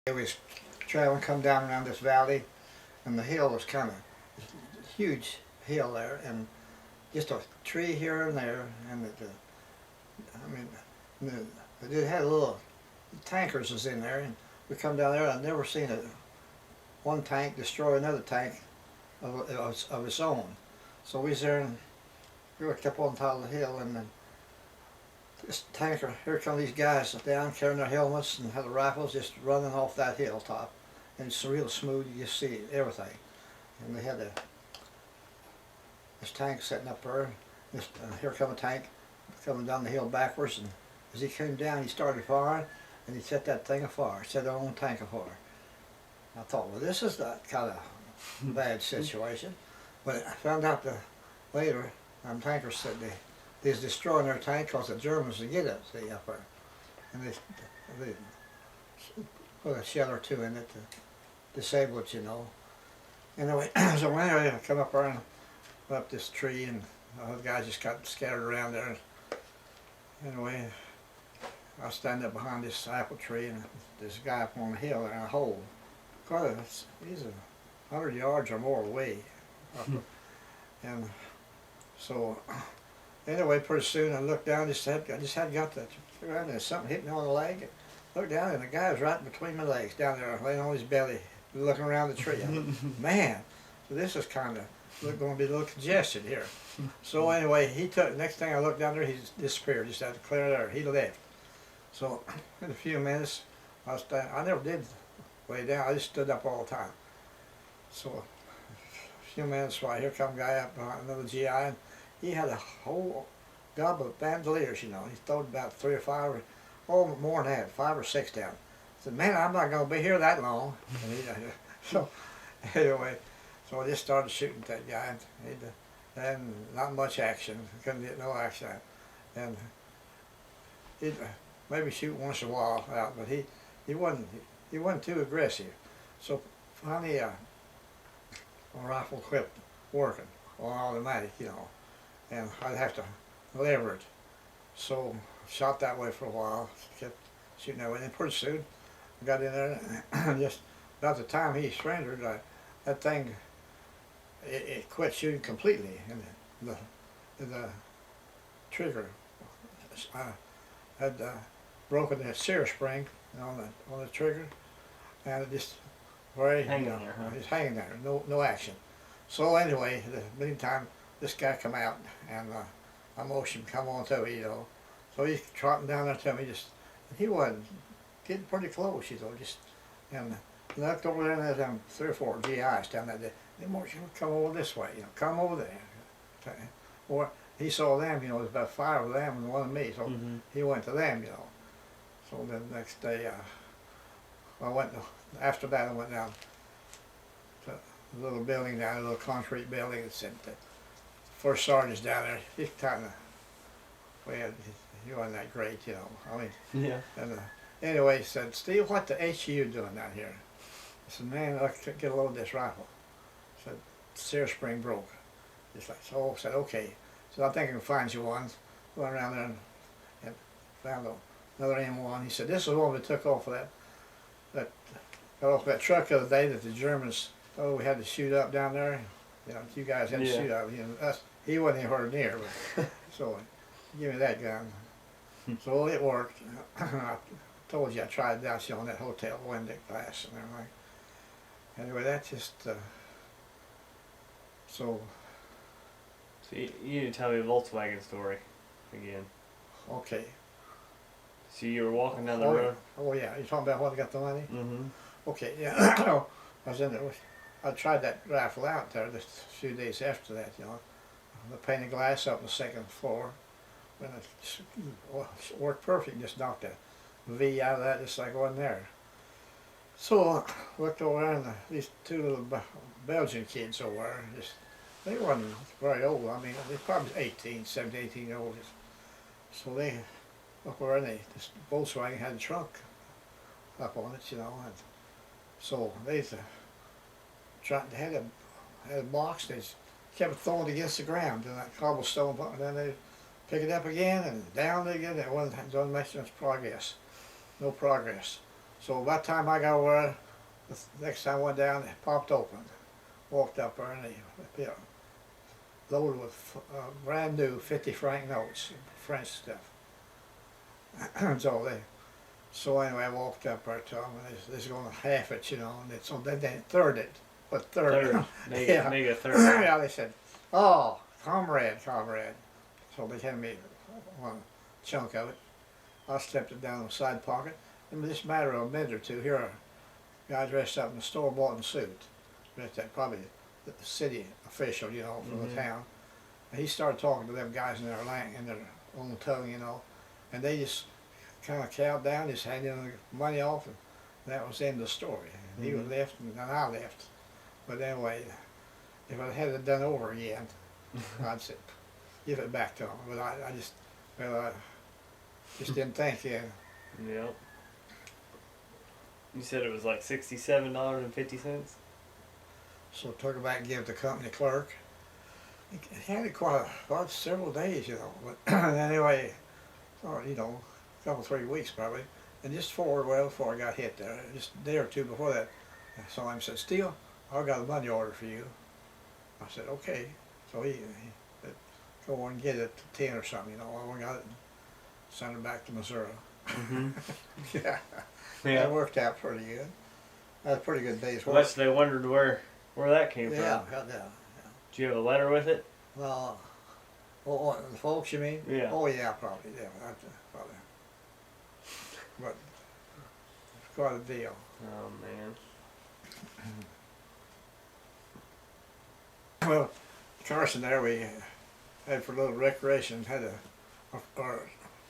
It was traveling, come down around this valley, and the hill was kind of huge hill there, and just a tree here and there, and I mean, it had little tankers was in there, and we come down there. I've never seen one tank destroy another tank of its own. So we was there, and we were kept on top of the hill, and then this tanker, here come these guys down carrying their helmets and had the rifles just running off that hilltop, and it's real smooth. You just see everything, and they had this tank sitting up there. Here come a tank coming down the hill backwards, and as he came down, he started firing, and he set that thing afire, set their own tank afire. I thought, well, this is not kind of bad situation, but I found out later, tankers said they was destroying their tank because the Germans would get it, see, up there, and they put a shell or two in it to disable it, you know. Anyway, so anyway, I come up there and went up this tree, and the guys just got scattered around there. Anyway, I was standing up behind this apple tree, and this guy up on the hill there in a hole. He's 100 yards or more away. And so, anyway, pretty soon I looked down, I just had got the around, and something hit me on the leg. Looked down, and the guy was right between my legs down there, laying on his belly, looking around the tree. Man, so this is kind of going to be a little congested here. So anyway, next thing I looked down there, he disappeared, just out of clear air. He left. So in a few minutes, I never did lay down, I just stood up all the time. So a few minutes, right, here come a guy up behind another GI, and he had a whole gob of bandoliers, you know. He throwed about 3 or 5, or more than that, 5 or 6 down. I said, man, I'm not going to be here that long. And so anyway, so I just started shooting at that guy, and not much action. Couldn't get no action. And he'd maybe shoot once in a while out, but he wasn't too aggressive. So finally, my rifle quit working on automatic, you know, and I'd have to lever it. So shot that way for a while, kept shooting that way, and then pretty soon I got in there, and just about the time he surrendered, that thing, it quit shooting completely, and the trigger had broken that sear spring on the trigger, and it just Hanging there, huh? It's hanging there, no action. So anyway, the meantime, this guy come out, and I motioned him, come on to me, you know. So he's trotting down there to me, he wasn't getting pretty close, you know, and I looked over there, and there's them 3 or 4 GIs down there. They motioned him, come over this way, you know, come over there. Or he saw them, you know, there's about 5 of them and 1 of me, so he went to them, you know. So then the next day, after that I went down to a little building down, a little concrete building, and said the first sergeant's down there. He's kind of, well, he wasn't that great, you know. I mean, yeah. And anyway, he said, Steele, what the H are you doing down here? I said, man, I could get a load of this rifle. I said, sear spring broke. Just like, so I said, okay. So I think I can find you one. Went around there and found another M1. He said, this is one we took off of got off that truck the other day that the Germans, we had to shoot up down there. You know, you guys had to shoot up. You know, he wasn't anywhere near, but so give me that gun. So it worked. I told you I tried down on that hotel window glass and everything. Anyway, that's just so. So you need to tell me the Volkswagen story again. Okay. So you were walking down the road. Oh yeah, you talking about when I got the money? Mm-hmm. Okay, yeah. I was in there. I tried that rifle out there just a few days after that, you know. The painted glass up on the 2nd floor. When it worked perfect, just knocked a V out of that just like it wasn't there. So I looked over there, and these 2 little Belgian kids over there, they wasn't very old. I mean, they probably 17, 18 years old. So they looked over, and this Volkswagen had a trunk up on it, you know. And so they had a box. They kept throwing it against the ground, and that cobblestone, and then they pick it up again and down again. It wasn't making much progress. No progress. So by the time I got over there, the next time I went down, it popped open. Walked up there and they loaded with brand new 50 franc notes, French stuff. So anyway, I walked up there to them and they're going to half it, you know, and so then they third it. But third. Make a third. Yeah, they said, oh, comrade. So they handed me one chunk of it. I slipped it down in the side pocket. In this matter of a minute or two, here a guy dressed up in a store-bought suit. That probably the city official, you know, from the town. And he started talking to them guys in their own tongue, you know, and they just kind of cowed down, just handed the money off, and that was the end of the story. And he was left, and then I left. But anyway, if I had it done over again, I'd say, give it back to him. But I just didn't think, yeah. Yep. You said it was like $67.50. So I took it back and gave it to the company clerk. It had it quite several days, you know. But anyway, you know, a couple, 3 weeks probably. And just before I got hit there, just a day or two before that, I saw him, said, Steele, I got a money order for you. I said, okay. So he said, go on and get it to 10 or something, you know. I got it and sent it back to Missouri. Yeah. That worked out pretty good. That was a pretty good day's work. Unless they wondered where that came from. Yeah. Do you have a letter with it? Well, the folks, you mean? Yeah. Oh, yeah, probably. Yeah, probably. But it's quite a deal. Oh, man. Well, Carson there, we had for a little recreation, had our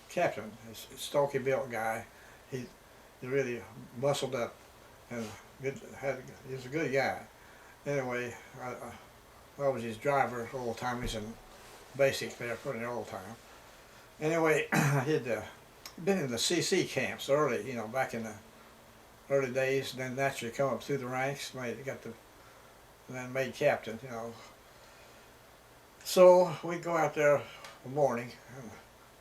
captain, a stocky built guy. He really muscled up and he was a good guy. Anyway, I was his driver all the time. He's in basic there for the old time. Anyway, he'd been in the CC camps early, you know, back in the early days. And then naturally come up through the ranks, and then made captain, you know. So we'd go out there in the morning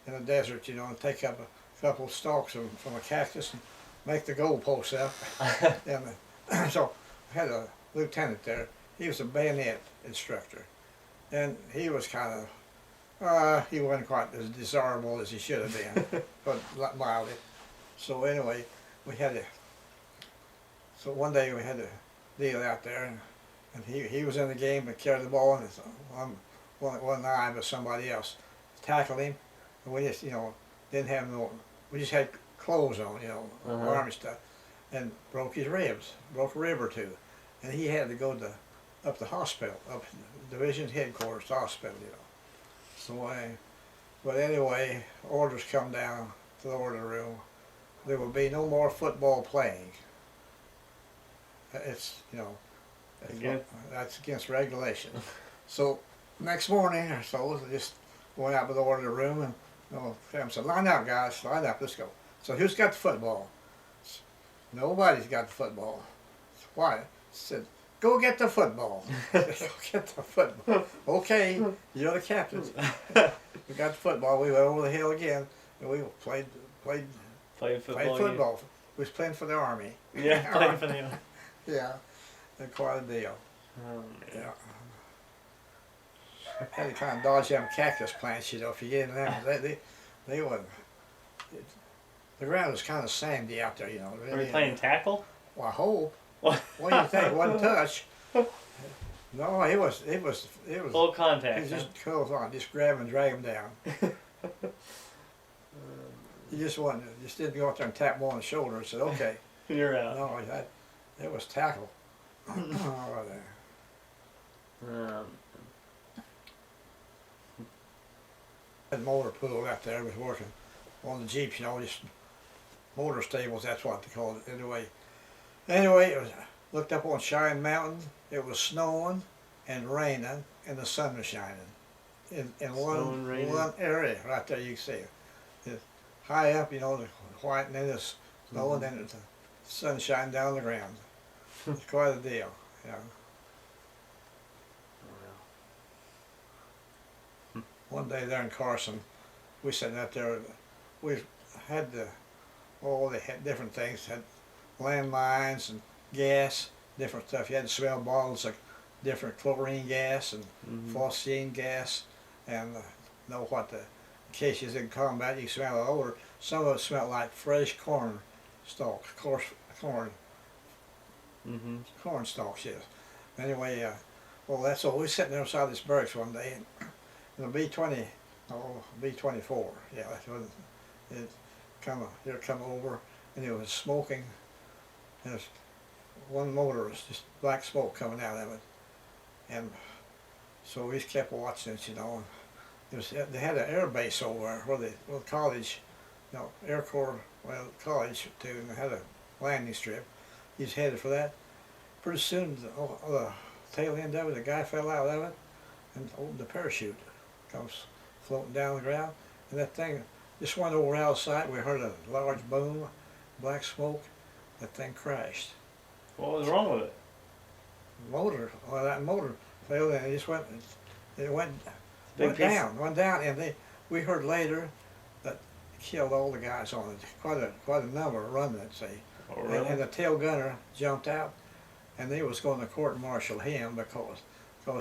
in the desert, you know, and take up a couple of stalks from a cactus and make the goalposts up. And so I had a lieutenant there. He was a bayonet instructor, and he was kind of he wasn't quite as desirable as he should have been, but mildly. So anyway, so one day we had a deal out there, and he was in the game and carried the ball, and one eye was somebody else tackled him, and we just, you know, didn't have we just had clothes on, you know, army stuff, and broke his ribs, broke a rib or two, and he had to go up the hospital, up division headquarters hospital, you know. So but anyway, orders come down to the order room. There will be no more football playing. It's, you know, that's against regulation. So next morning or so, I just went out to the order room, and Sam said, line up guys, line up, let's go. So who's got the football? Nobody's got the football. Why? I said, go get the football. Go get the football. Okay, you're the captains. We got the football. We went over the hill again, and we played football. We was playing for the Army. Yeah, playing for the Army. Yeah, they're quite a deal. Yeah. Had to kind of dodge them cactus plants, you know, if you get in them. They wouldn't. The ground was kind of sandy out there, you know. Were you playing tackle? Well, I hope. What do you think? One touch. No, it was full contact. It was just close on, just grab and drag them down. You just didn't go out there and tap them on the shoulder and said, okay. You're out. No, it was tackle. Right there. That motor pool out there was working on the Jeeps, you know, just motor stables, that's what they called it. Anyway, it was, looked up on Cheyenne Mountain, it was snowing and raining, and the sun was shining. In one area right there, you can see it. It's high up, you know, the white, and then the snow, and then the sun shining down the ground. It's quite a deal, you know. One day there in Carson, we sitting out there, we had they had different things, had landmines and gas, different stuff. You had to smell bottles of different chlorine gas and phosphine gas, and know what the, in case you was in combat, you smell the odor. Some of it smelled like fresh corn stalks, corn stalks, yes. Anyway, well, that's all. We was sitting there outside this barracks one day, and the B-24, yeah, that's what it come over, and it was smoking, and there's one motor was just black smoke coming out of it, and so we just kept watching it, you know. It was, they had an air base over there where the college, you know, Air Corps, well, college too, and they had a landing strip. He was headed for that. Pretty soon, the tail end of it, the guy fell out of it and opened the parachute. Comes floating down the ground, and that thing just went over out of sight. We heard a large boom, black smoke. That thing crashed. What was wrong with it? Motor, well, that motor failed, and it just went down, and we heard later that it killed all the guys on it. Quite a number running it, see. Oh, really? And the tail gunner jumped out, and they was going to court-martial him because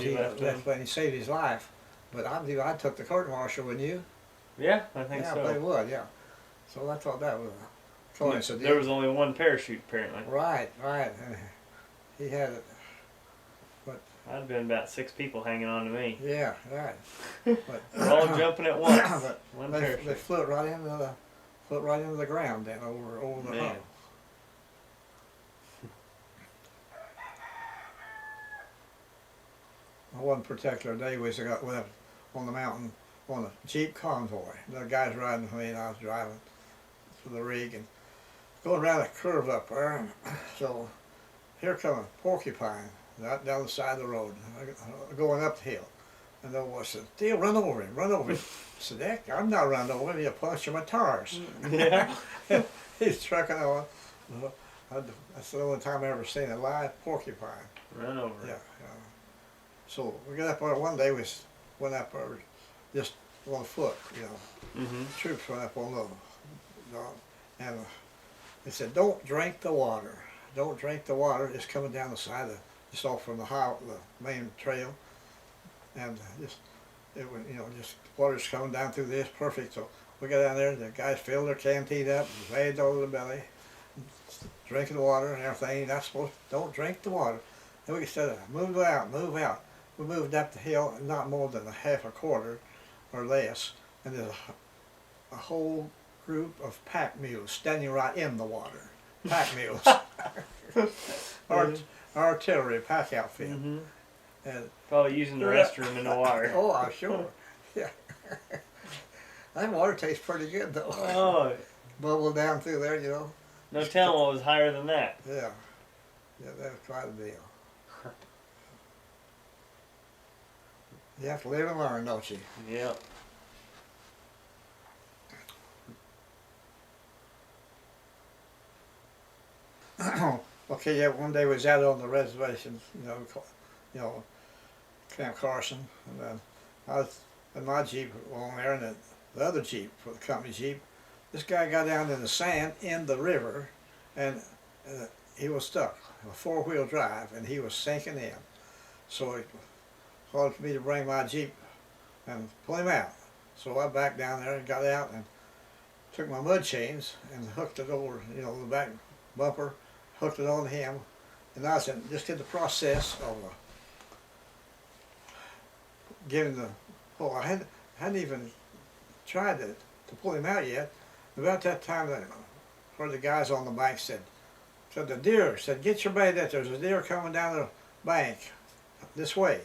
he left and he saved his life. But I took the court-martial, wouldn't you? Yeah, I think yeah, so. Yeah, they would, yeah. So I thought that was a coincidence. There was only one parachute, apparently. Right. And he had it. But I'd been about 6 people hanging on to me. yeah, right. But we're all jumping at once. But One they parachute. flew right into the ground then over the Man. hump. One particular day we went up on the mountain on a Jeep convoy. The guys riding with me and I was driving to the rig and going around a curve up there. And so here come a porcupine right down the side of the road, going up the hill. And the boy said, "Steele, run over him, run over him." I said, "Heck, I'm not running over him, he'll puncture my tires." Yeah. He's trucking on. That's the only time I ever seen a live porcupine. Run over. Yeah. So we got up there one day, we went up there just on foot, you know. Troops went up on the and they said, "Don't drink the water. Don't drink the water." It's coming down the side of, just off from the main trail. And it was, you know, just water's coming down through this, perfect. So we got down there, the guys filled their canteen up, laid over the belly, drinking the water and everything. You're not supposed to, don't drink the water. And we said, move out, move out. We moved up the hill, not more than a half a quarter or less, and there's a whole group of pack mules standing right in the water. Pack mules. Artillery pack outfit. And probably using the restroom in the water. Oh, I'm sure. Yeah. That water tastes pretty good though. Oh. Bubble down through there, you know. No telling what was higher than that. Yeah. Yeah, that was quite a deal. You have to live and learn, don't you? Yeah. Okay, yeah, one day we was out on the reservation, you know, Camp Carson, and then I was in my Jeep along there, and the other Jeep, for the company Jeep, this guy got down in the sand in the river, and he was stuck, a 4-wheel drive, and he was sinking in. So he called for me to bring my Jeep and pull him out. So I backed down there and got out and took my mud chains and hooked it over, you know, the back bumper, hooked it on him, and I just did the process of giving the, I hadn't even tried to pull him out yet. About that time, I heard the guys on the bank said the deer, said, "Get your bayonet, there's a deer coming down the bank this way."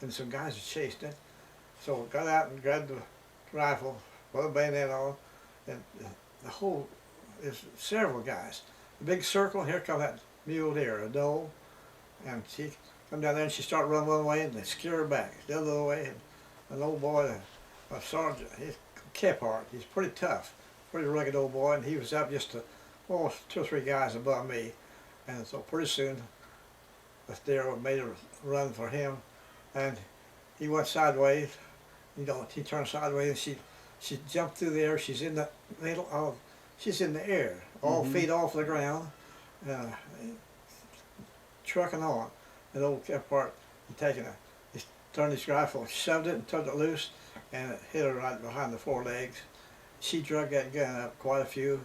And some guys had chased it. So I got out and grabbed the rifle, put the bayonet on, and the whole, there's several guys. A big circle, here come that mule deer, a doe, and she come down there and she started running one way and they scare her back the other way. And an old boy, a sergeant, he's Kephart, he's pretty tough, pretty rugged old boy, and he was up just 2 or 3 guys above me. And so pretty soon, the deer made a run for him, and he went sideways. You know, he turned sideways, and she jumped through the air. She's in the middle of, she's in the air, all feet off the ground, trucking on. An old Kepart, he turned his rifle, shoved it and took it loose, and it hit her right behind the forelegs. She drug that gun up quite a few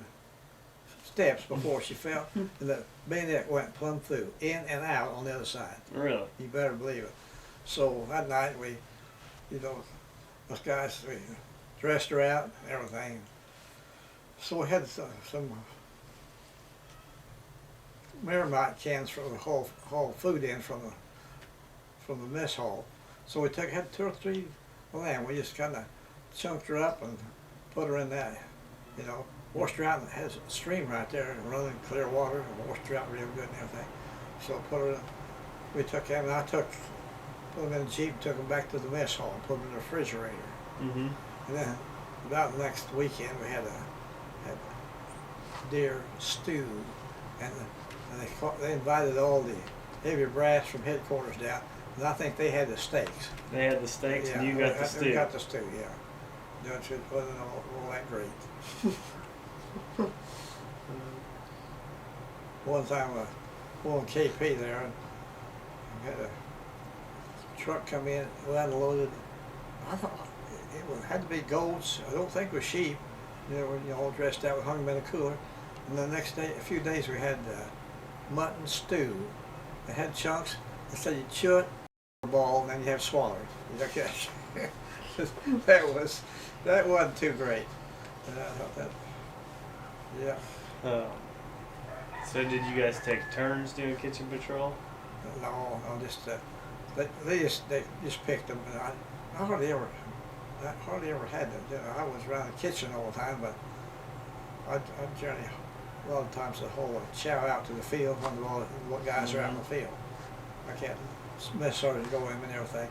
steps before she fell, and the bayonet went plumb through, in and out on the other side. Really? You better believe it. So that night we, us guys, we dressed her out and everything. So we had some Meramite cans for the haul food in from the mess hall. So we had 2 or 3 of them. We just kind of chunked her up and put her in that, washed her out, and it has a stream right there running clear water, and washed her out real good and everything. So put her in, we took them, and put them in the Jeep, took them back to the mess hall, and put them in the refrigerator. Mm-hmm. And then about the next weekend we had deer stew, and they invited all the heavy brass from headquarters down, and I think they had the steaks. They had the steaks, Yeah, and you got the stew. We got the stew, yeah. It wasn't all that great. One time, on KP there, and we had a truck come in, we unloaded. I thought it had to be goats. I don't think it was sheep. They were all dressed out. We hung them in a cooler. And the next day, a few days, we had mutton stew. It had chunks. They said you chew it, a ball, and then you have swallowed. Okay. that wasn't too great. And I thought that, yeah. So did you guys take turns doing kitchen patrol? No, just they just picked them. And I hardly ever had them. I was around the kitchen all the time, but I generally a lot of times the whole chow out to the field when what guys are out in the field. I can't necessarily go in and everything.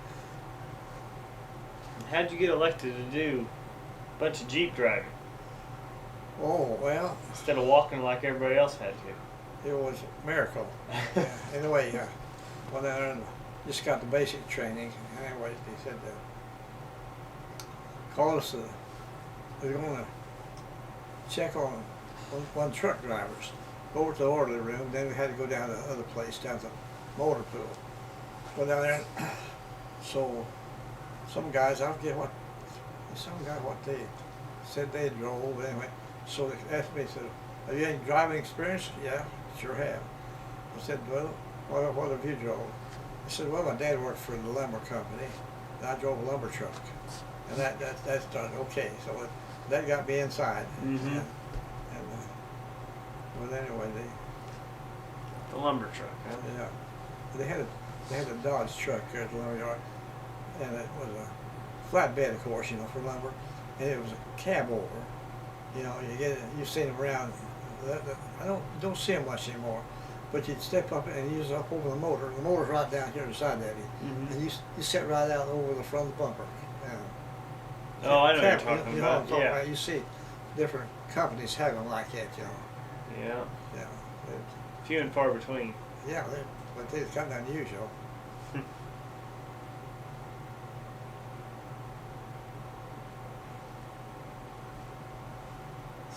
How'd you get elected to do a bunch of Jeep driving Oh well, instead of walking like everybody else had to? it was a miracle. Yeah, anyway, went out there and just got the basic training. Anyway, they said call us. They're going to check on one truck drivers. Go over to the orderly room. Then we had to go down to the other place, down to the motor pool. Go down there. And so some guys, I forget what they said they drove. But anyway, so they asked me, said, "Have you any driving experience?" "Yeah, sure have." I said, "Well, what have you drove?" I said, "Well, my dad worked for the lumber company, and I drove a lumber truck." And that started, okay, so that got me inside. Mm-hmm. But anyway, The lumber truck, huh? yeah, they had a Dodge truck here at the lumber yard, and it was a flatbed, of course, for lumber, and it was a cab over. You've seen them around. I don't see them much anymore, but you'd step up and use up over the motor. The motor's right down here beside that, Mm-hmm. and you sit right out over the front of the bumper. Oh, I know what you're Cab, talking you know what I'm about. talking Yeah. about. You see different companies have them like that, Yeah. Yeah. Few and far between. Yeah, but it's kind of unusual.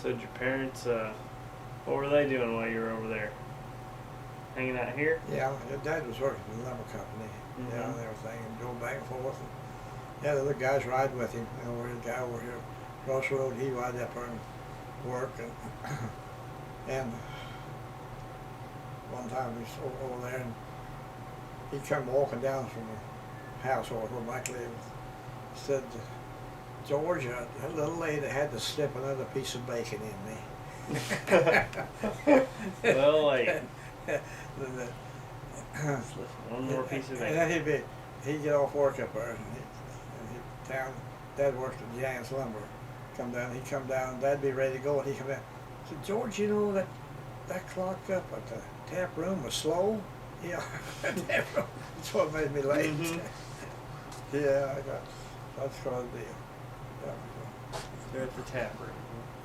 So did your parents, what were they doing while you were over there? Hanging out here? Yeah, your dad was working for the lumber company, Mhm. and everything, and drove back and forth. And, yeah, the other guys ride with him. The guy over here, across the road, he ride up there and work. And one time we was over there, and he come walking down from the house over where Mike lived. He said, "George, that little lady had to slip another piece of bacon in me." Well, like, The- one more piece of And bacon. then he'd get off work up there, and Dad worked at Jan's Lumber. He'd come down, Dad'd be ready to go, and he'd come down. He said, "George, that clock up at the tap room was slow?" "Yeah, that tap room, that's what made me late." Mhm. Yeah, that's quite a deal. Yeah, They're at the tap room.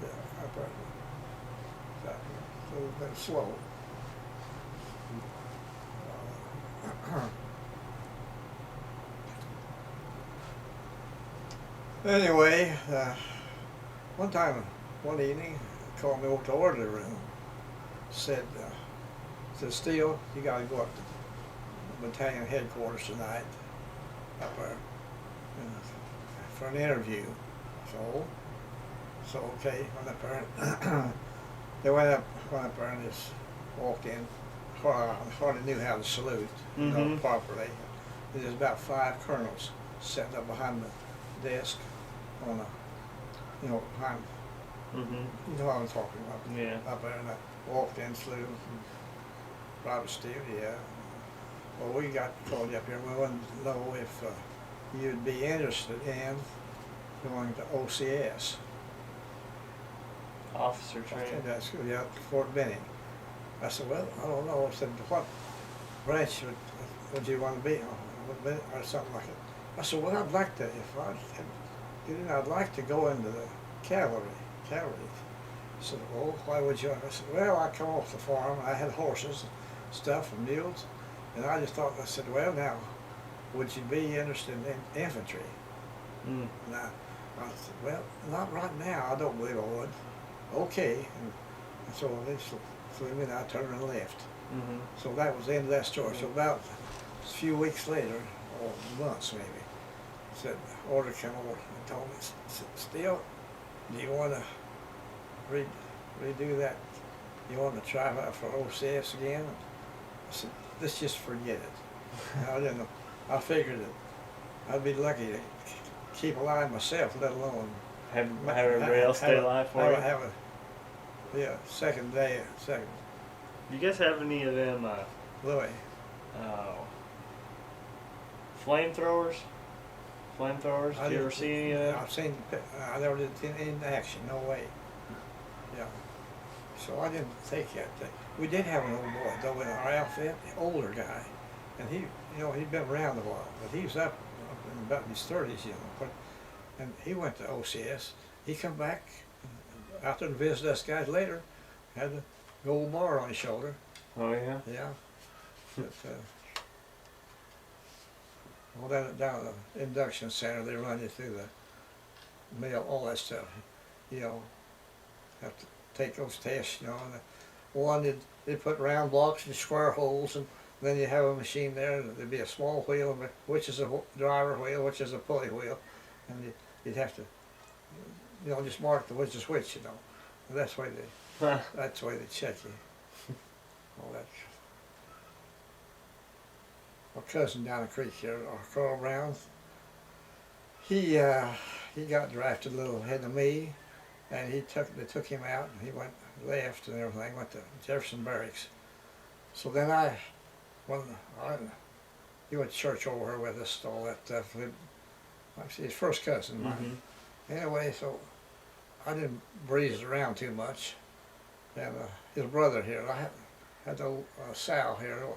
I probably, so it's been slow. Anyway, one evening, he called me over to the orderly room. Said, Mr. Steele, you gotta go up to battalion headquarters tonight, up there, and for an interview. So okay, went up there. They went up there and just walked in. Hardly knew how to salute, properly. There's about 5 colonels sitting up behind the desk on a, behind. You know what I'm talking about? Yeah. Up there, and I walked in, saluted, Robert Steele, yeah. Well, we got called up here. We wanted to know if you'd be interested in going to OCS. Officer I training. think that's good, yeah, Fort Benning. I said, well, I don't know. I said, what branch would you want to be on, or something like it? I said, well, I'd like to, if I had, I'd like to go into the cavalry. I said, well, why would you? I said, well, I come off the farm. I had horses, and stuff, and mules, and I just thought. I said, well, now, would you be interested in infantry? Now, I said, well, not right now. I don't believe I would. Okay, and so they flew me, and I turned and left. So that was the end of that story. So about a few weeks later, or months maybe, said order came over and told me, said, Steele, do you want to redo that? You want to try out for OCS again? I said, let's just forget it. I didn't know. I figured that I'd be lucky to keep alive myself, let alone have everybody else stay alive for you. Have a second. You guys have any of them Louis. flamethrowers? Did you ever see any of them? I've seen. I never did in action. No way. Yeah. So I didn't take that thing. We did have an old boy though in our outfit, an older guy, and he, he'd been around a while, but he was up in about his 30s, and he went to OCS. He come back out there and visited us guys later. Had a gold bar on his shoulder. Oh yeah. Yeah. But, well, down at the induction center, they run you through the mail, all that stuff. Have to take those tests. And one they put round blocks in square holes, and then you have a machine there, and there'd be a small wheel, which is a driver wheel, which is a pulley wheel, and you'd have to, just mark which is which. And that's the way they check you. All that. My cousin down the creek here, Carl Brown, he got drafted a little ahead of me, and they took him out, and he left and everything, went to Jefferson Barracks. So then he went to church over here with us, all that stuff. His first cousin of mine. Anyway, so I didn't breeze around too much. And his brother here, I had a sow here,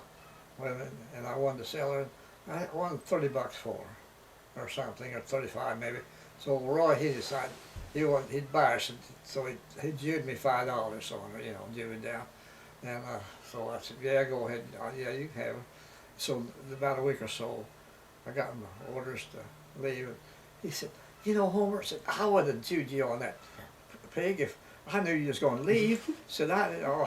and I wanted to sell her. I wanted $30 for her, or something, or 35 maybe. So Roy, he decided he'd buy her, so he jewed me $5 on her, jewed it down. And so I said, yeah, go ahead, yeah, you can have her. So about a week or so, I got my orders to leave. He said, Homer, said, I would have jewed you on that pig if I knew you was going to leave. Said,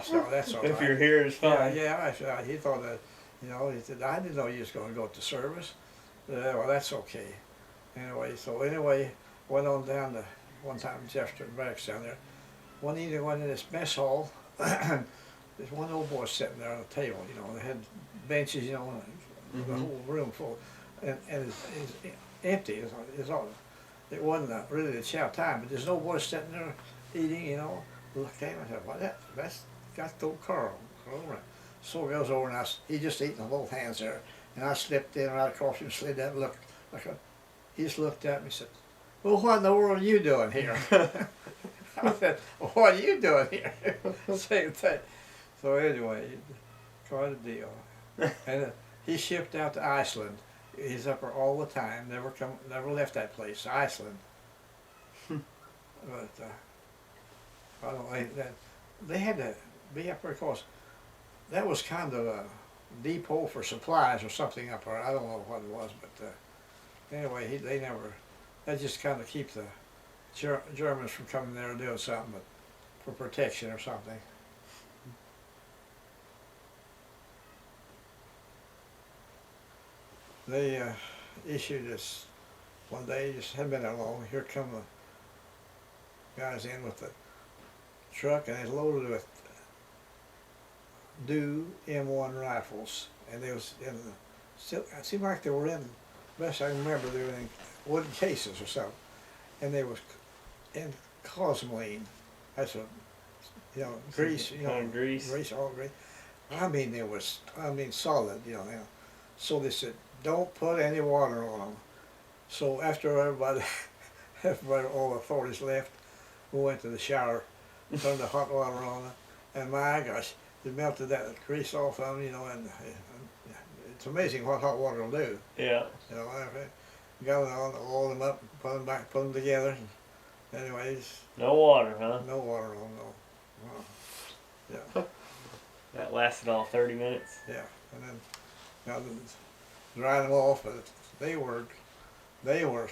so that's all right. If you're here, it's fine. Yeah, he thought that, he said, I didn't know you was going to go to service. Well, that's okay. Anyway, went on down to, one time Jefferson Barracks down there. One evening, went in this mess hall. There's one old boy sitting there on a table, they had benches, the whole room full. And it's empty. It wasn't really the chow time, but there's no boy sitting there eating, Looked at him and said, well, that's got the old Carl. So he goes over, and he just eating with both hands there. And I slipped in right across him, slid that, looked he just looked at me and said, well, what in the world are you doing here? I said, well, what are you doing here? Same thing. So anyway, quite a deal. And he shipped out to Iceland. He's up there all the time. Never left that place, Iceland. But I don't think that they had to be up there because that was kind of a depot for supplies or something up there. I don't know what it was, but anyway, they just kind of keep the Germans from coming there and doing something, but for protection or something. they issued us one day, just hadn't been that long. Here come the guys in with the truck, and it's loaded with WWII rifles, and they was in the, still, it seemed like they were in, best I can remember, they were in wooden cases or something, and they was in cosmoline. That's a, grease, grease, all grease. I mean, it was, solid, So they said, don't put any water on them. So after everybody, all the authorities left, we went to the shower, turned the hot water on, and my gosh, it melted that grease off of them, and it's amazing what hot water will do. Yeah. Got it on, oil them up, put them back, put them together. Anyways. No water, huh? No water on, no. Wow. Yeah. That lasted all 30 minutes. Yeah, and then drying them off, but they were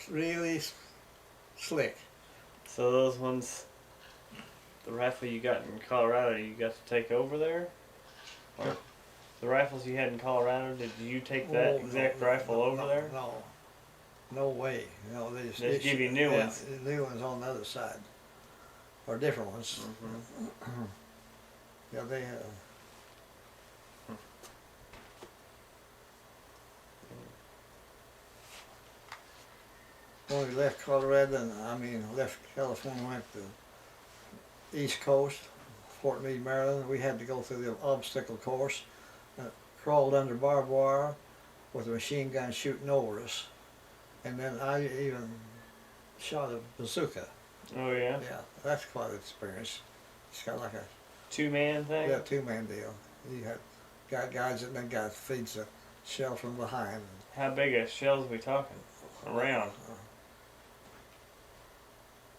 really slick. So those ones, the rifle you got in Colorado, you got to take over there? Or the rifles you had in Colorado, did you take that exact rifle over there? No way. They just give you new ones. New ones on the other side, or different ones. Mm-hmm. Yeah, they. When we left Colorado, and left California, went to the East Coast, Fort Meade, Maryland. We had to go through the obstacle course, crawled under barbed wire with a machine gun shooting over us, and then I even shot a bazooka. Oh yeah. Yeah, that's quite an experience. It's got like a two-man thing. Yeah, two-man deal. You got guys and then guys feeds the shell from behind. How big a shells are we talking? Around.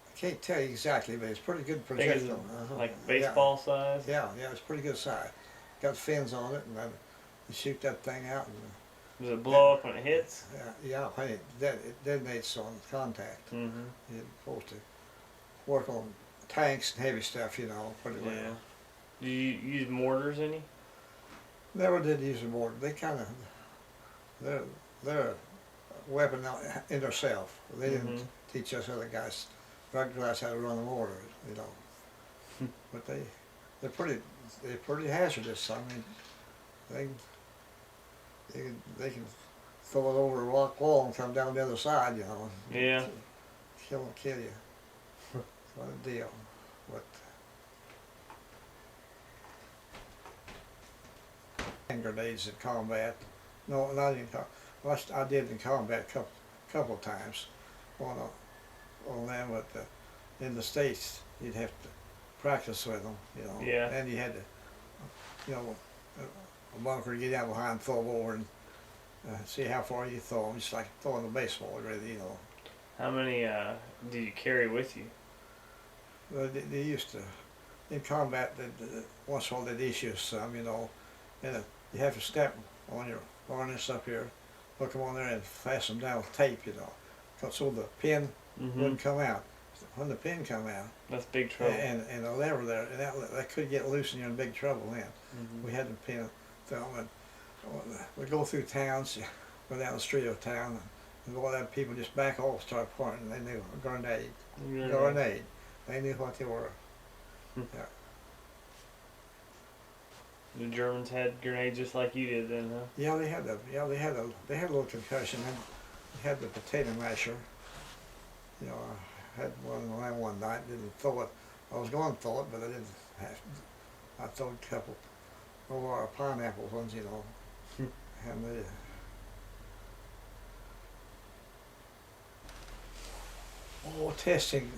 I can't tell you exactly, but it's pretty good projectile. Like baseball size? Yeah, it's pretty good size. Got fins on it, and then you shoot that thing out. And, does it blow up when it hits? Yeah, when it detonates on contact. Mm-hmm. You're supposed to work on tanks and heavy stuff, pretty well. Yeah. Do you use mortars any? Never did use a mortar. They kind of, they're a weapon in themselves. They didn't teach us other guys, drug guys, how to run a mortar, But they're pretty hazardous. They can throw it over a rock wall and come down the other side, Yeah. Kill you. What a deal. But hand grenades in combat. No, not in combat. Well, I did in combat couple of times on them, but in the States you'd have to practice with them, Yeah. And you had to, a bunker to get out behind and throw them over and see how far you throw them, just like throwing a baseball, really, How many did you carry with you? They used to, in combat, once in a while they'd issue some, and you have to step on your harness up here, hook them on there and fasten them down with tape, so the pin wouldn't come out. When the pin come out, that's big trouble. And the lever there, and that could get loose and you're in big trouble then. We had to pin them, and we'd go through towns, go down the street of town, and we'll have people just back off, start pointing, they knew a grenade. Grenade. They knew what they were. Yeah. The Germans had grenades just like you did then, huh? Yeah, they had a little concussion, and they had the potato masher. I had one night, didn't throw it. I was going to throw it, but I didn't have to. I threw a couple over our pineapple ones, and they, testing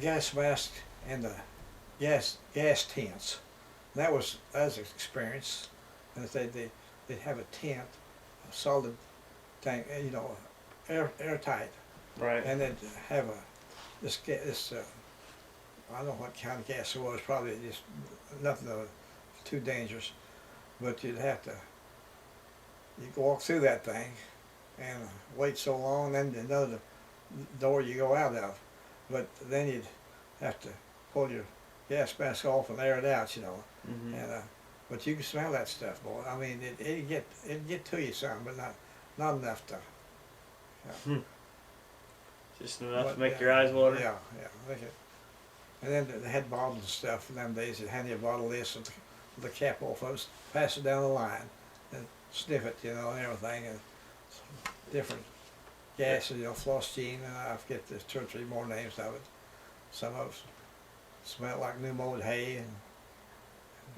gas mask and the gas tents. That was an experience. And they'd have a tent, a solid tank, airtight. Right. And they'd have this I don't know what kind of gas it was. Probably just nothing too dangerous. But you'd walk through that thing and wait so long, then another door you go out of. But then you'd have to pull your gas mask off and air it out, And but you can smell that stuff, boy. It'd get to you some, but not enough to. Yeah. Just enough But, to make yeah, your eyes water. Yeah, yeah. And then they had bottles and stuff in them days. They'd hand you a bottle of this with the cap off of it, pass it down the line, and sniff it, you know, and everything. And different gases, you know, phloxine, and I forget there's 2 or 3 more names of it. Some of it smelled like new mowed hay.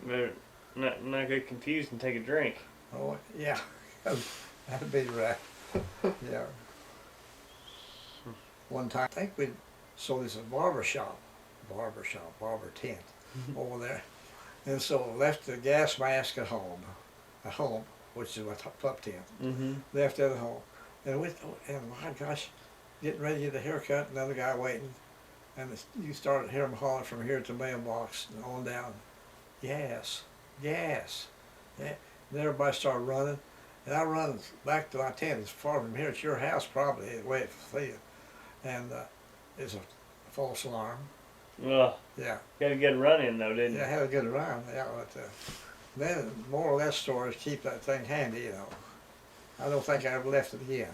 And, But not get confused and take a drink. oh, yeah, that'd be right. Yeah. One time, I think we sold this a barber tent over there. And so left the gas mask at home, which is my pup tent. Mm-hmm. Left it at home. And my gosh, getting ready to get a haircut, another guy waiting. And you started hearing him hollering from here to the mailbox and on down. Gas. Yeah. And everybody started running. And I run back to my tent. It's far from here. It's your house probably, the way it feels. And it's a false alarm. Well, Yeah. got a good run in though, didn't Yeah, I had a good run. Yeah, but then the moral of that story is keep that thing handy, you know. I don't think I ever left it again.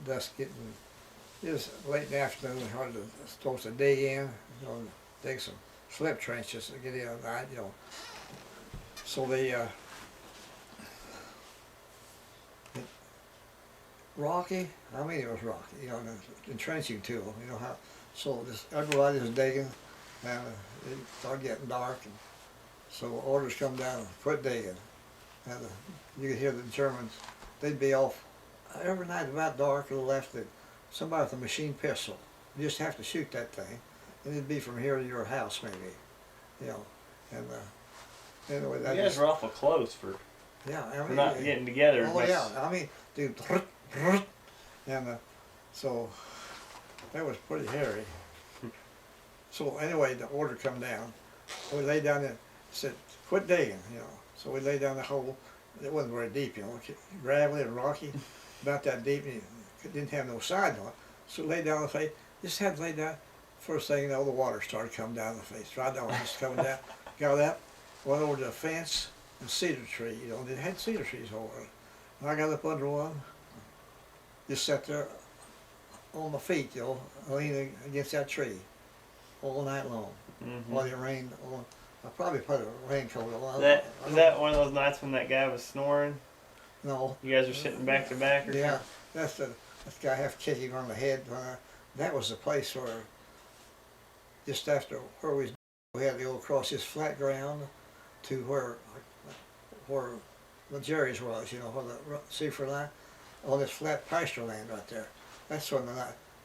Dust getting, it was late in the afternoon, hard to, supposed to dig in, you know, dig some slip trenches to get in at night, you know. So rocky, I mean it was rocky, you know, the entrenching tool, you know how, so this, everybody was digging, and it started getting dark, and so orders come down, quit digging, and you could hear the Germans, they'd be off, every night about dark, or left, somebody with a machine pistol, you just have to shoot that thing, and it'd be from here to your house maybe, you know, and anyway, that you guys were awful close for yeah, I mean, not getting together. oh yeah, I mean, dude, and so that was pretty hairy. So anyway, the order come down. We lay down there, said, quit digging, you know. So we lay down the hole. It wasn't very deep, you know, gravelly and rocky, about that deep. And it didn't have no side on it. So lay down the face. Just had to lay down. First thing you know, the water started coming down the face. Right down, just coming down. Got up, went over to the fence and cedar tree. You know, they had cedar trees over it. And I got up under one. Just sat there on my feet, you know, leaning against that tree all night long while it rained. I probably put a raincoat on. Is that one of those nights when that guy was snoring? No. You guys were sitting back to back or Yeah, that's the guy half kicking on the head. That was the place where, just after where we had to go across this flat ground to where the Jerry's was, you know, where the Seaford line, on this flat pasture land right there. That's when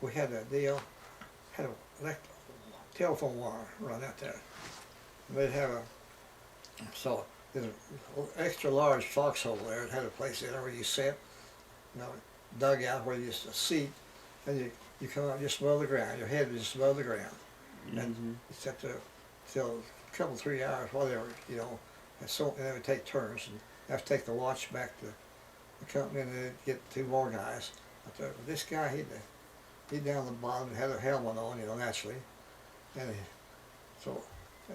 we had a deal, had a telephone wire run out there. And they'd have there's an extra large foxhole there. It had a place there where you sit, you know, dugout where you just a seat, and you come out, just above the ground. Your head is just above the ground, and you sit there till a couple 3 hours, whatever, you know. And they would take turns, and have to take the watch back to the company, and they'd get 2 more guys. But this guy, he down the bottom had a helmet on, you know, naturally, and so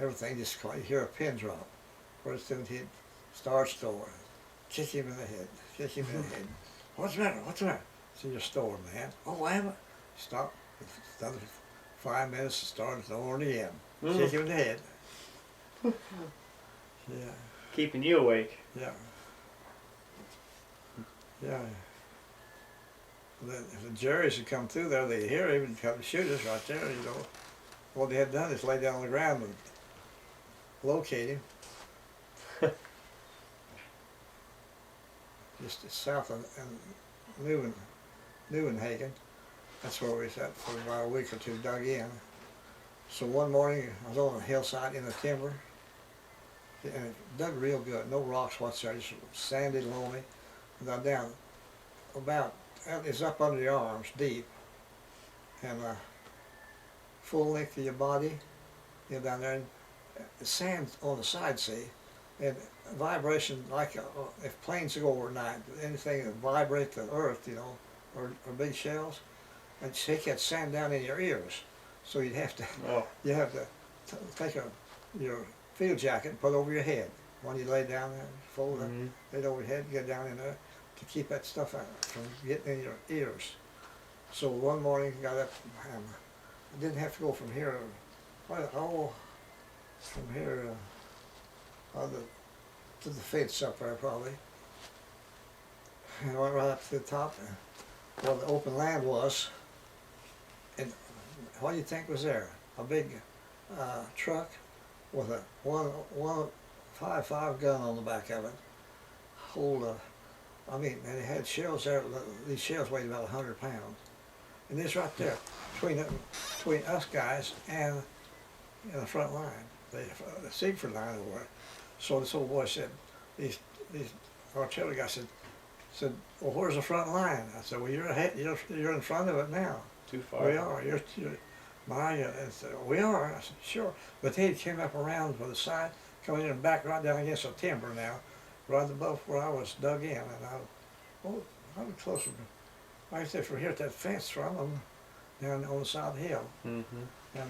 everything just you hear a pin drop. Pretty soon he'd start store, kick him in the head, kick him in the head. What's the matter? What's the matter? It's in your store, man. Oh, am I? Stop. Another 5 minutes to start snoring again. Kick him in the head. Yeah. keeping you awake. Yeah. Yeah. If the Jerry's had come through there, they'd hear him and come to shoot us right there, you know. What they had done is lay down on the ground and locate him. Just south of Neuenhagen. That's where we sat for about a week or two, dug in. So one morning, I was on a hillside in the timber, and it dug real good, no rocks whatsoever, just sandy, loamy. And I'm down about, it's up under your arms, deep, and full length of your body, you know, down there. And the sand on the side, see, and vibration like if planes go over at night, anything that vibrate the earth, you know, or big shells, and take that sand down in your ears. So you have to take your field jacket and put it over your head. when you lay down there, fold it, Mhm. laid over your head, get down in there to keep that stuff out from getting in your ears. So one morning I got up, and I didn't have to go from here, from here to the fence up there probably. And I went right up to the top where the open land was. And what do you think was there? A big truck with a 1.55 gun on the back of it. And it had shells there. These shells weighed about 100 pounds. And it's right there between us guys and the front line, the Siegfried line over there. So this old boy said, these artillery guys said, well, where's the front line? I said, well, you're in front of it now. Too far. We are. You're and said, we are. I said, sure. But they came up around to the side, coming in and back right down against the timber now, right above where I was dug in. And I was closer. Like I said, from here to that fence from them, down on the side of the hill. Mhm. And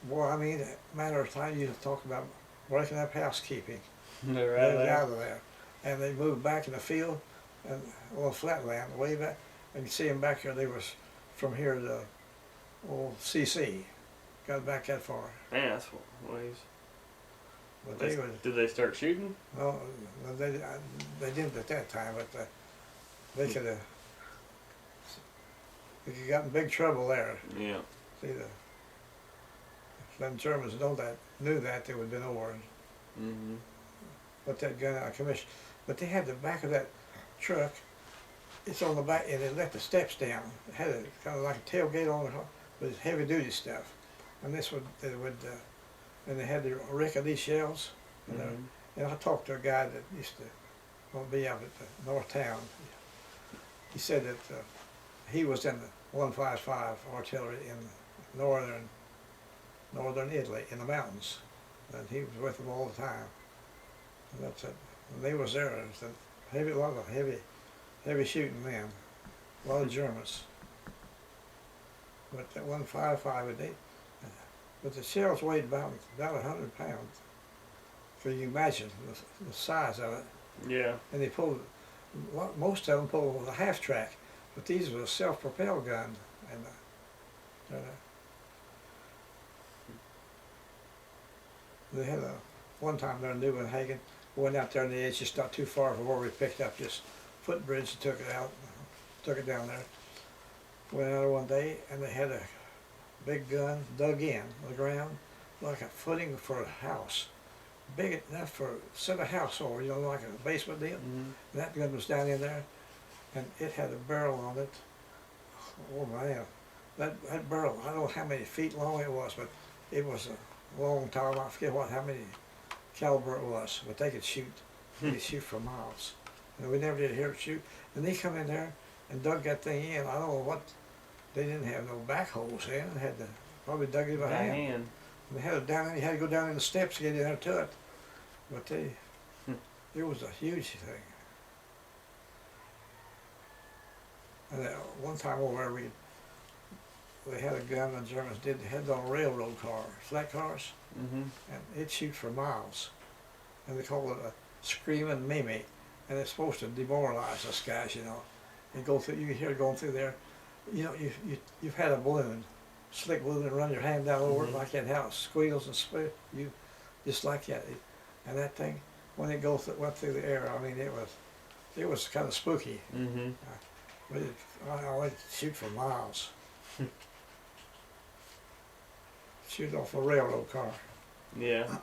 boy, I mean, matter of time, you talk about breaking up housekeeping. They're They right was there. out of there. And they moved back in the field, and on flatland, way back. And you see them back here, they was from here to old CC. Got back that far. Man, that's ways. But they was, Did they start shooting? well, they didn't at that time, but they could have got in big trouble there. Yeah. See, if them Germans knew that, they would have been over and Mhm. put that gun out of commission. But they had the back of that truck, it's on the back, and they let the steps down. It had a kind of like a tailgate on it with heavy duty stuff. And and they had the wreck of these shells. Mhm. And I talked to a guy that used to be out at the North Town. He said that he was in the 155 artillery in northern Italy, in the mountains. And he was with them all the time. And that's it. And they was there. It was a lot of heavy shooting men. A lot of Germans. But that 155, but the shells weighed about 100 pounds. So you imagine the size of it. Yeah. And they pulled, most of them pulled with a half track, but these were a self-propelled gun. And they had one time there in New Hagen, we went out there on the edge, just not too far from where we picked up this footbridge and took it down there. Went out there one day, and they had a big gun dug in the ground, like a footing for a house. Big enough for set a house over, like a basement deal. Mhm. And that gun was down in there, and it had a barrel on it. Oh man, that barrel, I don't know how many feet long it was, but it was a long time. I forget how many caliber it was, but they could shoot. They could shoot for miles. And we never did hear it shoot. And they come in there and dug that thing in. I don't know what, they didn't have no backhoes in. They had to probably dug it by By hand. hand. They had it down, you had to go down in the steps to get in there to it. But it was a huge thing. And one time over there, they had a gun the Germans had on railroad cars, flat cars, Mhm. and it shoots for miles. And they call it a screaming Mimi, and it's supposed to demoralize us guys, And go through, you can hear it going through there. You've had a balloon, slick balloon, and run your hand down over it like that, how it squeals and split, just like that. And that thing, when it went through the air, I mean, it was kind of spooky. Mhm. But I went to shoot for miles. Shoot off a railroad car. Yeah.